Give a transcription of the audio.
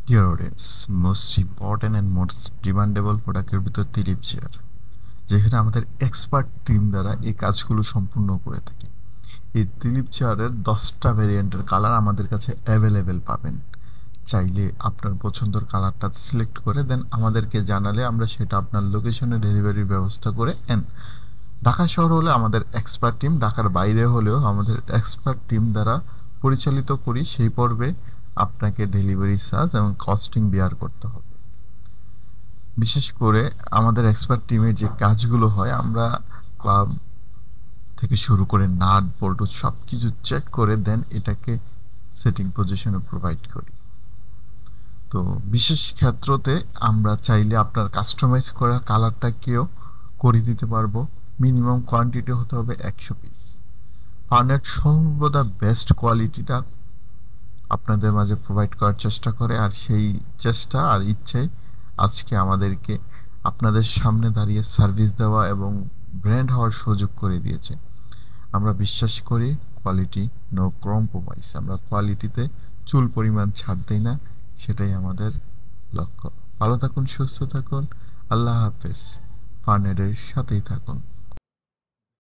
Dear audience, most important and most demandable প্রোডাক্টের ভিতর তিলিপ chair, যেখানে আমাদের এক্সপার্ট টিম দ্বারা এই কাজগুলো সম্পূর্ণ করে থাকে। এই তিলিপ চেয়ারের 10টা ভ্যারিয়েন্টের কালার আমাদের কাছে অ্যাভেলেবেল পাবেন। চাইলে আপনার পছন্দের কালারটা সিলেক্ট করে দেন আমাদেরকে জানালে আমরা সেটা আপনার লোকেশনে ডেলিভারির ব্যবস্থা করে ঢাকা শহর হলে আমাদের এক্সপার্ট টিম, ঢাকার বাইরে হলেও আমাদের এক্সপার্ট টিম দ্বারা পরিচালিত করি। সেই পর্বে আপনাকে ডেলিভারি চার্জ এবং কস্টিং বিয়ার করতে হবে। বিশেষ করে আমাদের এক্সপার্ট টিমের যে কাজগুলো হয়, আমরা ক্লাব থেকে শুরু করে নাট বল্টু সব কিছু চেক করে দেন এটাকে সেটিং পজিশনে প্রোভাইড করি। তো বিশেষ ক্ষেত্রতে আমরা চাইলে আপনার কাস্টমাইজ করা কালারটাকেও করে দিতে পারবো। মিনিমাম কোয়ান্টিটি হতে হবে 100 পিস। ফার্নেট সর্বদা বেস্ট কোয়ালিটিটা আপনাদের মাঝে প্রোভাইড করার চেষ্টা করে, আর সেই চেষ্টা আর ইচ্ছে আজকে আমাদেরকে আপনাদের সামনে দাঁড়িয়ে সার্ভিস দেওয়া এবং ব্র্যান্ড হওয়ার সুযোগ করে দিয়েছে। আমরা বিশ্বাস করি কোয়ালিটি নো কম্প্রোমাইজ। আমরা কোয়ালিটিতে চুল পরিমাণ ছাড় দেই না, সেটাই আমাদের লক্ষ্য। ভালো থাকুন, সুস্থ থাকুন, আল্লাহ হাফেজ। ফার্নেটের সাথেই থাকুন।